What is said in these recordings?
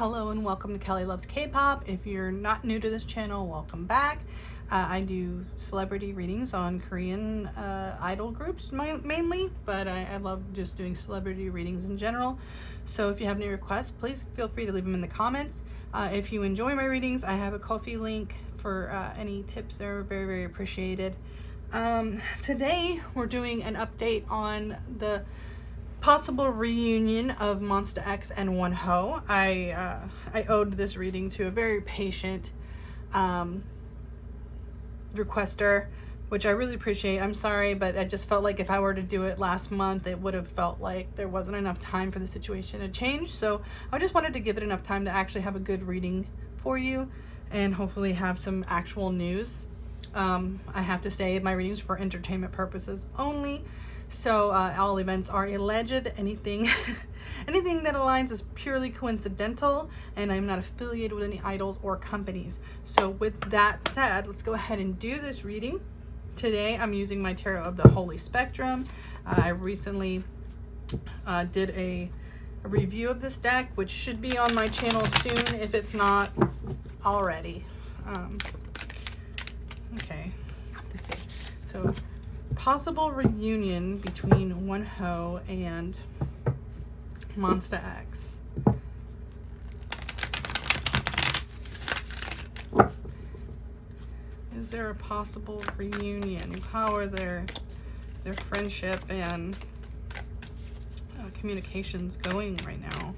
Hello and welcome to Kelly Loves K-Pop. If you're not new to this channel, welcome back. I do celebrity readings on Korean idol groups mainly, but I love just doing celebrity readings in general. So if you have any requests, please feel free to leave them in the comments. If you enjoy my readings, I have a Ko-fi link for any tips. They're very, very appreciated. Today we're doing an update on the possible reunion of Monsta X and One Hoe. I owed this reading to a very patient requester, which I really appreciate. I'm sorry, but I just felt like if I were to do it last month, it would have felt like there wasn't enough time for the situation to change. So I just wanted to give it enough time to actually have a good reading for you and hopefully have some actual news. I have to say my readings are for entertainment purposes only. So all events are alleged. Anything that aligns is purely coincidental, and I'm not affiliated with any idols or companies. So with that said, let's go ahead and do this reading. Today I'm using my Tarot of the Holy Spectrum. I recently did a review of this deck, which should be on my channel soon if it's not already. Okay, let's see. So possible reunion between One Hoe and Monsta X. Is there a possible reunion? How are their friendship and communications going right now?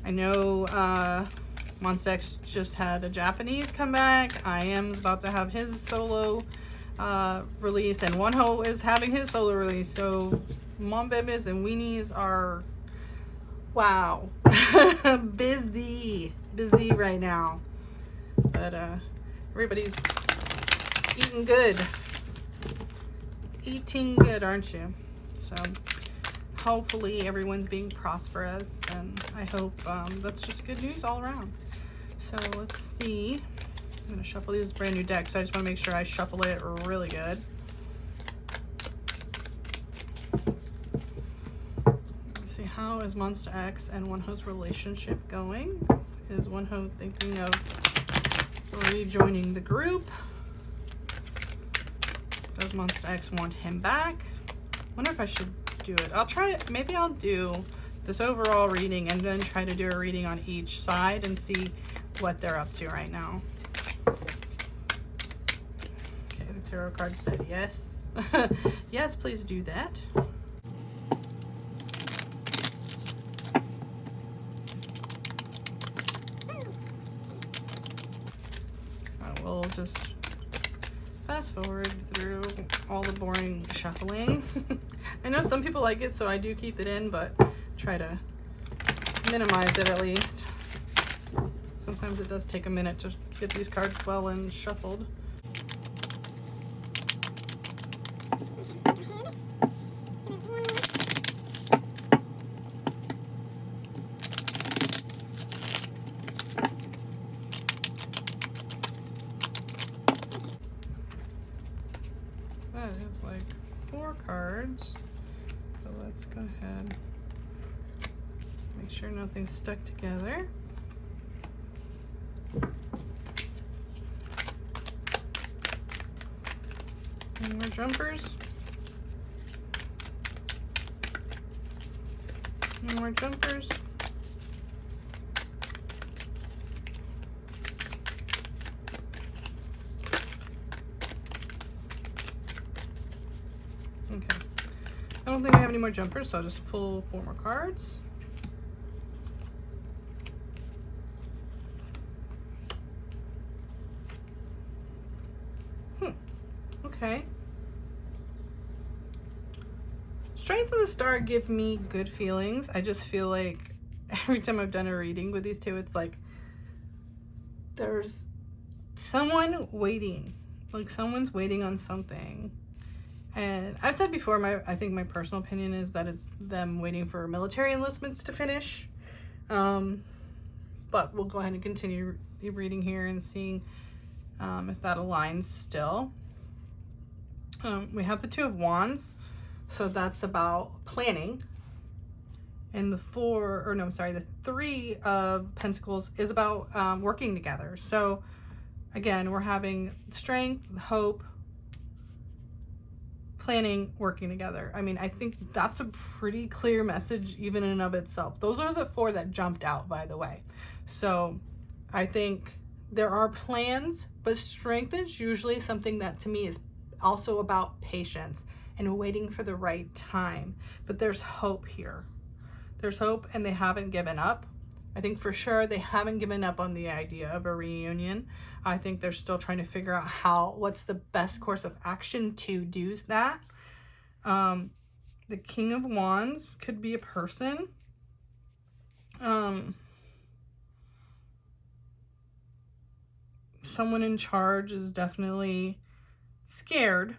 I know Monsta X just had a Japanese comeback. I am about to have his solo release, and One Hoe is having his solo release. So mom babies and weenies are, wow, busy right now. But everybody's eating good, aren't you? So hopefully everyone's being prosperous, and I hope that's just good news all around. So let's see. I'm going to shuffle these brand new decks, so I just want to make sure I shuffle it really good. Let's see, how is Monsta X and One Hoe's relationship going? Is One Hoe thinking of rejoining the group? Does Monsta X want him back? Wonder if I should do it. I'll try it. Maybe I'll do this overall reading and then try to do a reading on each side and see what they're up to right now. Okay, the tarot card said yes. Yes, please do that. I will just fast forward through all the boring shuffling. I know some people like it, so I do keep it in, but try to minimize it at least. Sometimes it does take a minute to get these cards well and shuffled. That is like 4 cards. So let's go ahead. Make sure nothing's stuck together. Any more jumpers? Any more jumpers? Okay. I don't think I have any more jumpers, so I'll just pull 4 more cards. Okay. Strength of the Star give me good feelings. I just feel like every time I've done a reading with these two, it's like there's someone waiting. Like someone's waiting on something. And I've said before, I think my personal opinion is that it's them waiting for military enlistments to finish. But we'll go ahead and continue reading here and seeing if that aligns still. We have the Two of Wands, so that's about planning And the the 3 of Pentacles is about working together. So again, we're having strength, hope, planning, working together. I mean, I think that's a pretty clear message even in and of itself. Those are the 4 that jumped out, by the way. So I think there are plans, but strength is usually something that to me is also about patience and waiting for the right time. But there's hope here. There's hope, and they haven't given up. I think for sure they haven't given up on the idea of a reunion. I think they're still trying to figure out what's the best course of action to do that. The King of Wands could be a person. Someone in charge is definitely scared.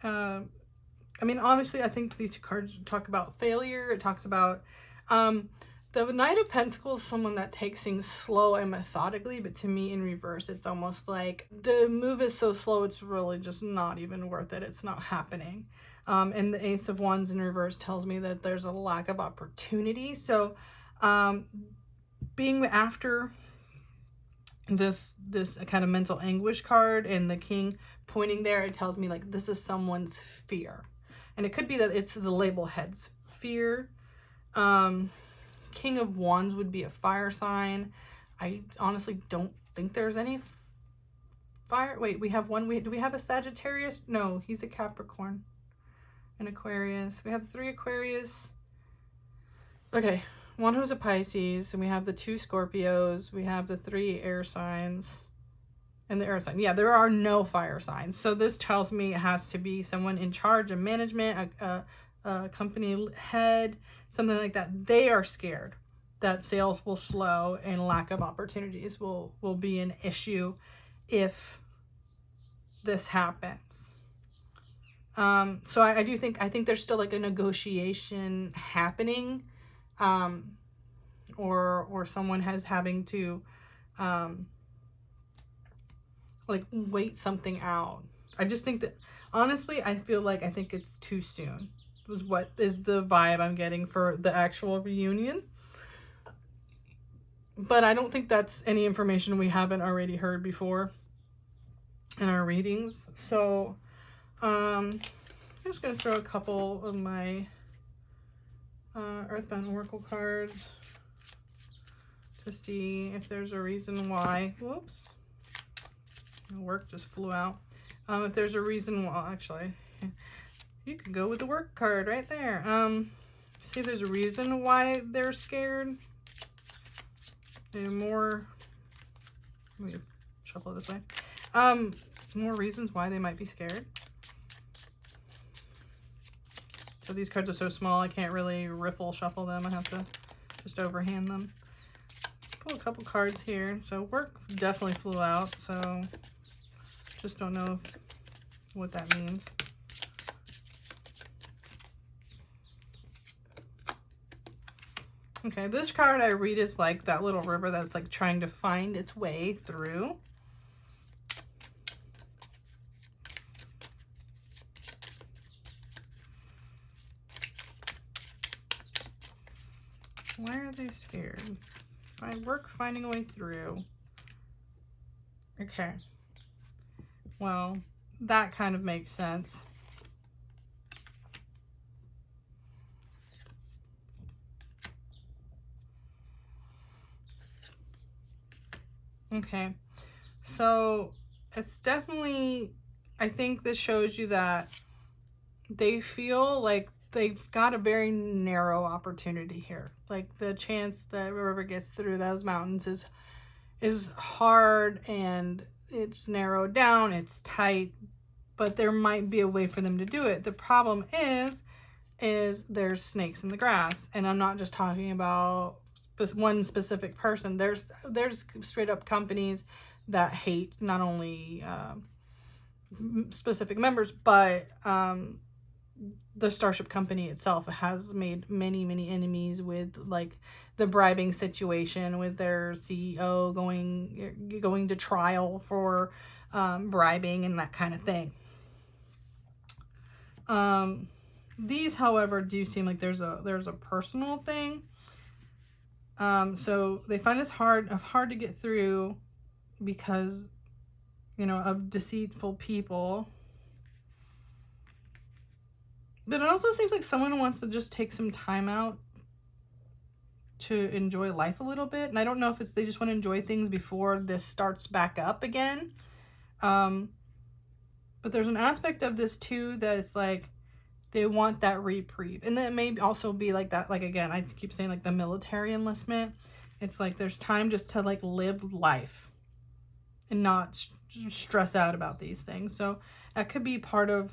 I mean, obviously, I think these 2 cards talk about failure. It talks about the Knight of Pentacles, someone that takes things slow and methodically, but to me in reverse, it's almost like the move is so slow, it's really just not even worth it. It's not happening. And the Ace of Wands in reverse tells me that there's a lack of opportunity. So being after this kind of mental anguish card and the King pointing there, it tells me like this is someone's fear. And it could be that it's the label head's fear. King of Wands would be a fire sign. I honestly don't think there's any fire. Wait, we have one. Do we have a Sagittarius? No, he's a Capricorn. An Aquarius. We have 3 Aquarius. Okay, one who's a Pisces, and we have the 2 Scorpios. We have the 3 air signs. And the earth sign. Yeah, there are no fire signs. So this tells me it has to be someone in charge of management, a company head, something like that. They are scared that sales will slow and lack of opportunities will be an issue if this happens. So I do think, there's still like a negotiation happening, or someone has having to, like wait something out. I just think that honestly, I think it's too soon was what is the vibe I'm getting for the actual reunion. But I don't think that's any information we haven't already heard before in our readings. So I'm just gonna throw a couple of my Earthbound Oracle cards to see if there's a reason why. Whoops. Work just flew out. If there's a reason, well, actually, you could go with the work card right there. See if there's a reason why they're scared. And more, let me shuffle it this way. More reasons why they might be scared. So these cards are so small, I can't really riffle shuffle them. I have to just overhand them. Pull a couple cards here. So work definitely flew out, so just don't know what that means. Okay, this card I read is like that little river that's like trying to find its way through. Why are they scared? I work finding a way through. Okay. Well, that kind of makes sense. Okay. So it's definitely, I think this shows you that they feel like they've got a very narrow opportunity here. Like the chance that whoever gets through those mountains is hard and it's narrowed down, it's tight, but there might be a way for them to do it. The problem is there's snakes in the grass, and I'm not just talking about one specific person. There's straight up companies that hate not only specific members, but the Starship company itself has made many enemies with like the bribing situation with their CEO going to trial for bribing and that kind of thing. These, however, do seem like there's a personal thing. So they find this hard to get through because, you know, of deceitful people. But it also seems like someone wants to just take some time out to enjoy life a little bit. And I don't know if it's they just want to enjoy things before this starts back up again. But there's an aspect of this too that it's like they want that reprieve. And that may also be like that, like again, I keep saying like the military enlistment. It's like there's time just to like live life and not stress out about these things. So that could be part of,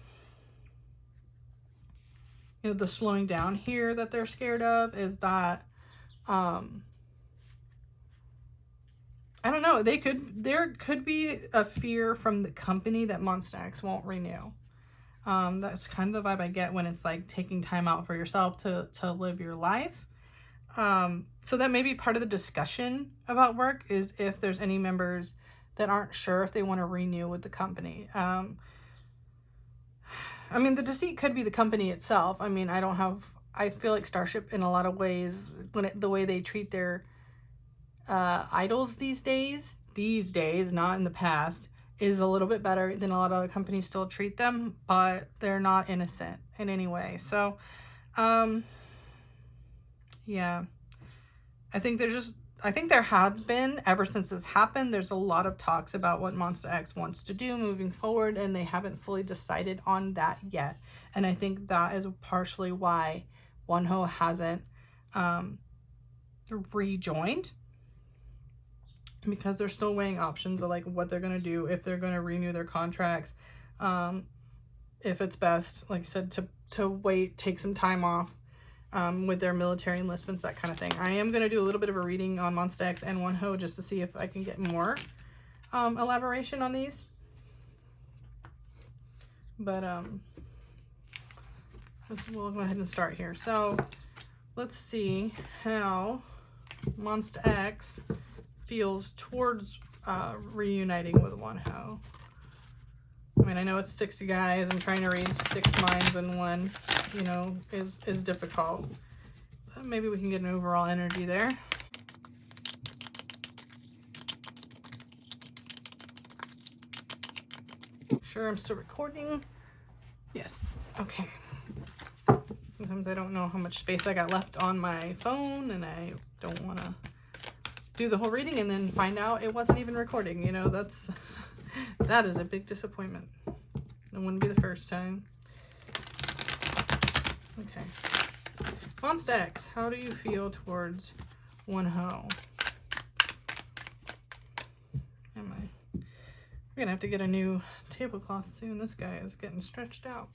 you know, the slowing down here that they're scared of is that I don't know, there could be a fear from the company that Monsta X won't renew. That's kind of the vibe I get when it's like taking time out for yourself to live your life. So that may be part of the discussion about work is if there's any members that aren't sure if they want to renew with the company. I mean, the deceit could be the company itself. I mean, I feel like Starship in a lot of ways, the way they treat their idols these days, not in the past, is a little bit better than a lot of other companies still treat them, but they're not innocent in any way. So, yeah, I think there have been, ever since this happened, there's a lot of talks about what Monsta X wants to do moving forward, and they haven't fully decided on that yet. And I think that is partially why Wonho hasn't rejoined, because they're still weighing options of like what they're going to do, if they're going to renew their contracts, if it's best, like I said, to wait, take some time off with their military enlistments, that kind of thing. I am going to do a little bit of a reading on Monsta X and Wonho just to see if I can get more elaboration on these. But we'll go ahead and start here. So let's see how Monsta X feels towards reuniting with Wonho. I mean, I know it's 60 guys, and trying to read 6 minds in one, you know, is difficult. But maybe we can get an overall energy there. Sure, I'm still recording. Yes, okay. Sometimes I don't know how much space I got left on my phone, and I don't want to do the whole reading and then find out it wasn't even recording. You know, that is a big disappointment. It wouldn't be the first time. Okay. Monsta X, how do you feel towards Wonho? We're gonna have to get a new tablecloth soon. This guy is getting stretched out.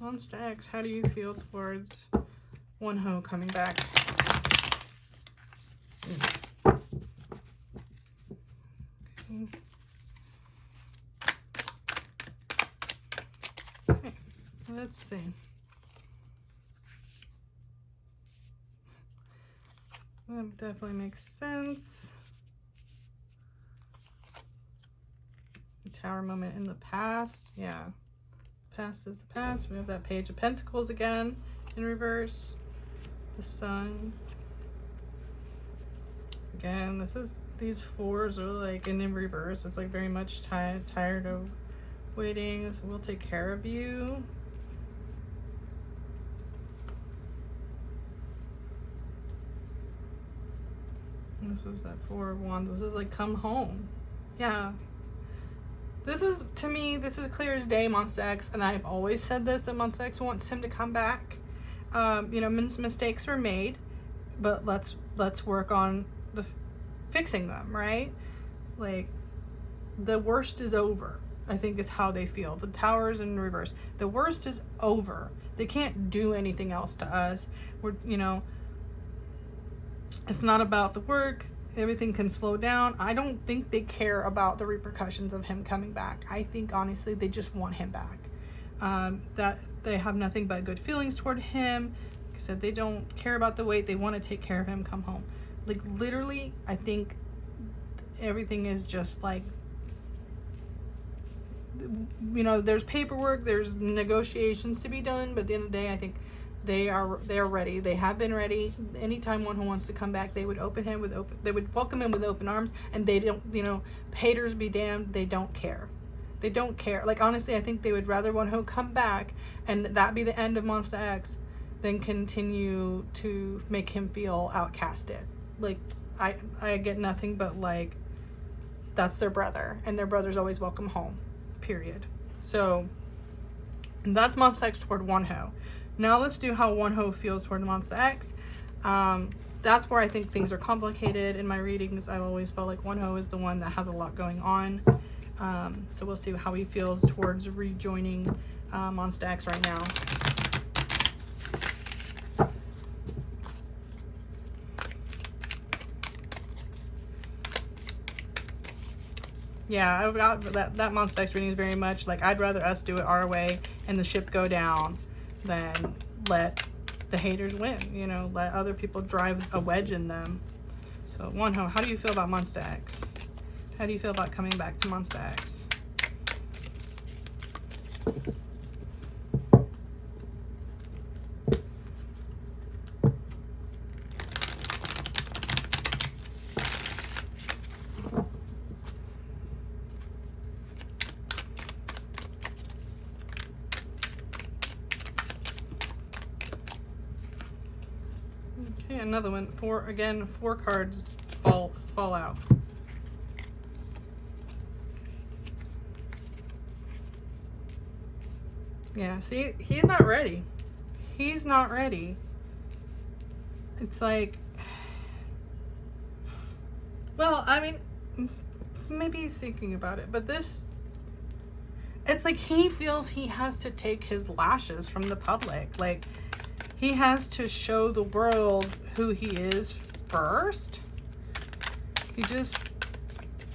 Monsta X, how do you feel towards Wonho coming back? Okay, let's see. That definitely makes sense. The Tower moment in the past, yeah. Past is the past. We have that Page of Pentacles again in reverse. The Sun. Again, these 4s are like in reverse. It's like very much tired of waiting. So we'll take care of you. And this is that 4 of Wands. This is like come home. Yeah. This is, to me, this is clear as day, Monsta X, and I've always said this, that Monsta X wants him to come back. You know, mistakes were made, but let's work on fixing them, right? Like, the worst is over, I think is how they feel. The Tower's in reverse. The worst is over. They can't do anything else to us. You know, it's not about the work. Everything can slow down. I don't think they care about the repercussions of him coming back. I think, honestly, they just want him back. That they have nothing but good feelings toward him. Like I said, they don't care about the wait. They want to take care of him, come home. Like, literally, I think everything is just like, you know, there's paperwork, there's negotiations to be done, but at the end of the day, I think they're ready. They have been ready. Anytime Wonho wants to come back, they would they would welcome him with open arms, and they don't, you know, haters be damned, they don't care. They don't care. Like, honestly, I think they would rather Wonho come back and that be the end of Monsta X than continue to make him feel outcasted. Like, I get nothing but, like, that's their brother, and their brother's always welcome home, period. So that's Monsta X toward Wonho. Now let's do how Wonho feels toward Monsta X. That's where I think things are complicated. In my readings, I've always felt like Wonho is the one that has a lot going on. So we'll see how he feels towards rejoining Monsta X right now. Yeah, that Monsta X reading is very much like, I'd rather us do it our way and the ship go down than let the haters win, you know, let other people drive a wedge in them. So Wonho, how do you feel about Monsta X? How do you feel about coming back to Monsta X? Okay, another one. Four cards fall out. Yeah, see, he's not ready. He's not ready. It's like, well, I mean, maybe he's thinking about it, but this, it's like he feels he has to take his lashes from the public. Like, he has to show the world who he is first. He just,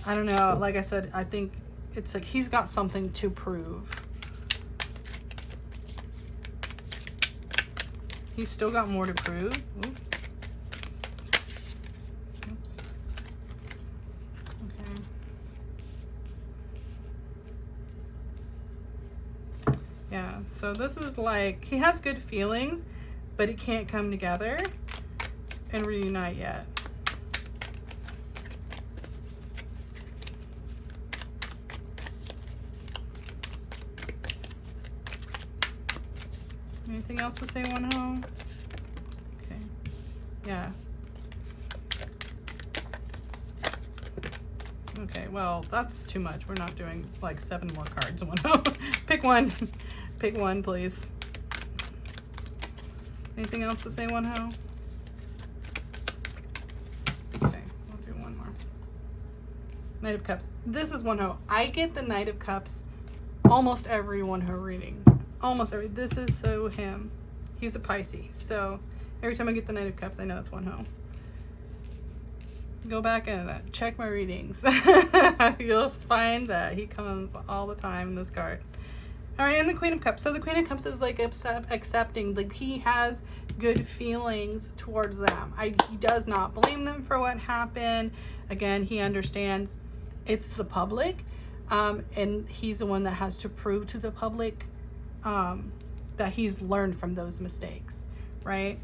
I don't know, like I said, I think it's like he's got something to prove. He's still got more to prove. Ooh. Oops. Okay. Yeah, so this is like, he has good feelings, but he can't come together and reunite yet. Anything else to say, Wonho? Okay. Yeah. Okay, well, that's too much. We're not doing like 7 more cards, Wonho. Pick one. Pick one, please. Anything else to say, Wonho? Okay, we'll do one more. Knight of Cups. This is Wonho. I get the Knight of Cups almost every Wonho reading. Almost every. This is so him. He's a Pisces. So every time I get the Knight of Cups, I know it's Wonho. Go back and check my readings. You'll find that he comes all the time in this card. All right, and the Queen of Cups. So the Queen of Cups is like accepting, like he has good feelings towards them. He does not blame them for what happened. Again, he understands it's the public, and he's the one that has to prove to the public that he's learned from those mistakes, right?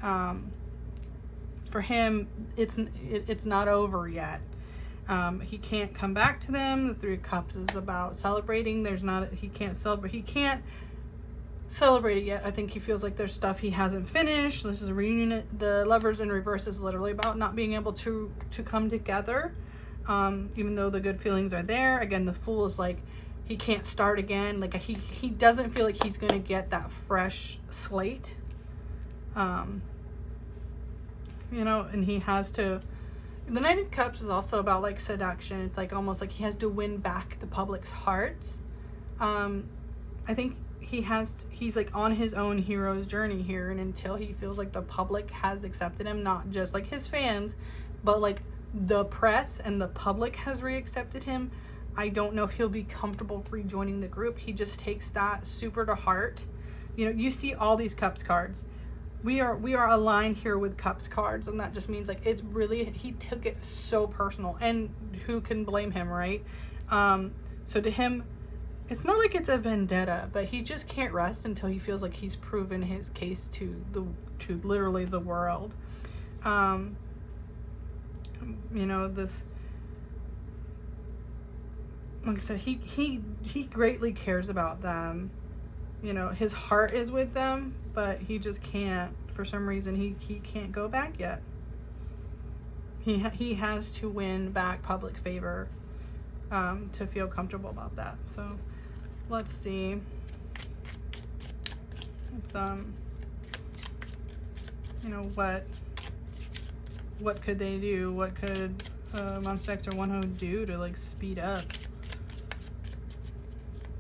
For him, it's not over yet. He can't come back to them. The Three of Cups is about celebrating. He can't celebrate it yet. I think he feels like there's stuff he hasn't finished. This is a reunion. The Lovers in Reverse is literally about not being able to come together, even though the good feelings are there. Again, the Fool is like, he can't start again. Like he doesn't feel like he's gonna get that fresh slate. You know, and he has to. The Knight of Cups is also about like seduction. It's like almost like he has to win back the public's hearts. I think he's like on his own hero's journey here, and until he feels like the public has accepted him, not just like his fans, but like the press and the public has reaccepted him, I don't know if he'll be comfortable rejoining the group. He just takes that super to heart. You know, you see all these Cups cards. we are aligned here with Cups cards, and that just means like it's really, he took it so personal, and who can blame him, right? So to him, it's not like it's a vendetta, but he just can't rest until he feels like he's proven his case to literally the world. You know, this, like I said, he greatly cares about them. You know, his heart is with them, but he just can't, for some reason, he can't go back yet. He has to win back public favor to feel comfortable about that. So let's see. It's, you know, what could they do? What could Monsta X or Wonho do to like speed up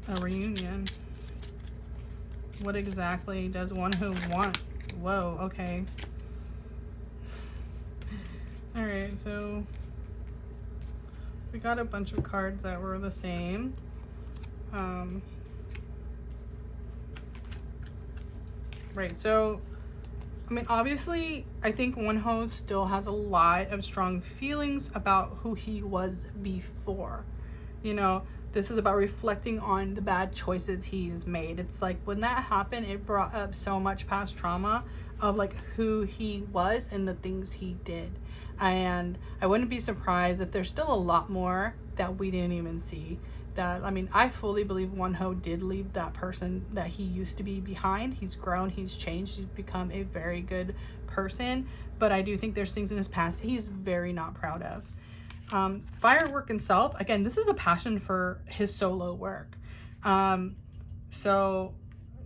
a reunion? What exactly does Wonho want? Whoa, okay. Alright, so we got a bunch of cards that were the same. Right, so I mean, obviously, I think Wonho still has a lot of strong feelings about who he was before. You know, this is about reflecting on the bad choices he's made. It's like when that happened, it brought up so much past trauma of like who he was and the things he did. And I wouldn't be surprised if there's still a lot more that we didn't even see. That, I mean, I fully believe Wonho did leave that person that he used to be behind. He's grown, he's changed, he's become a very good person. But I do think there's things in his past he's very not proud of. Firework himself, again, this is a passion for his solo work. So,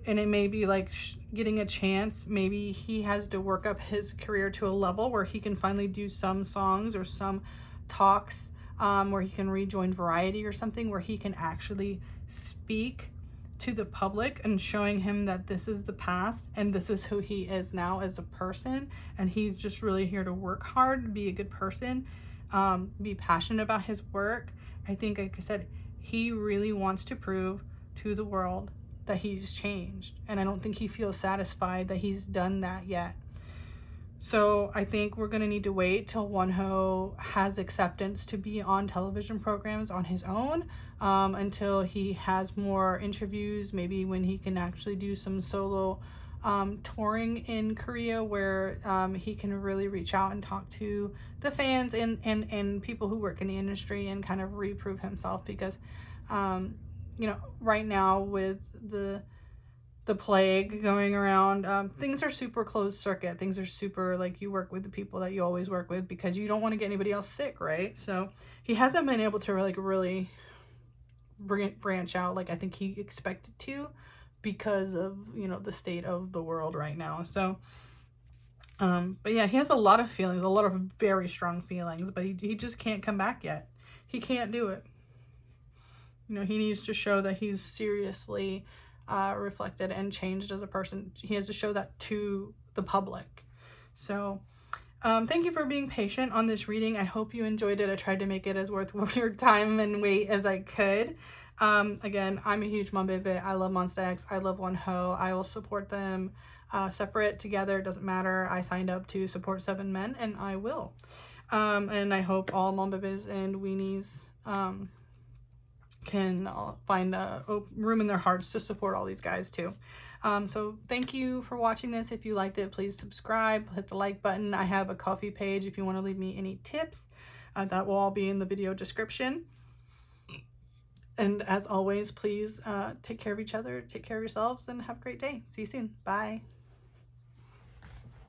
and it may be like getting a chance, maybe he has to work up his career to a level where he can finally do some songs or some talks, where he can rejoin Variety or something, where he can actually speak to the public and showing him that this is the past and this is who he is now as a person, and he's just really here to work hard, be a good person, be passionate about his work. I think, like I said, he really wants to prove to the world that he's changed, and I don't think he feels satisfied that he's done that yet. So I think we're gonna need to wait till Wonho has acceptance to be on television programs on his own, until he has more interviews, maybe when he can actually do some solo touring in Korea, where he can really reach out and talk to the fans and people who work in the industry and kind of reprove himself, because you know, right now with the plague going around, things are super closed circuit. Things are super like you work with the people that you always work with because you don't want to get anybody else sick, right? So he hasn't been able to like really branch out like I think he expected to, because of, you know, the state of the world right now. So but yeah, he has a lot of feelings, a lot of very strong feelings, but he just can't come back yet. He can't do it. You know, he needs to show that he's seriously reflected and changed as a person. He has to show that to the public. So thank you for being patient on this reading. I hope you enjoyed it. I tried to make it as worth your time and wait as I could. Again, I'm a huge Monbebe. I love Monsta X. I love Wonho. I will support them separate, together, doesn't matter. I signed up to support 7 men, and I will. And I hope all Monbebes and weenies can find a room in their hearts to support all these guys too. So thank you for watching this. If you liked it, please subscribe, hit the like button. I have a Ko-fi page if you want to leave me any tips. That will all be in the video description. And as always, please take care of each other, take care of yourselves, and have a great day. See you soon. Bye.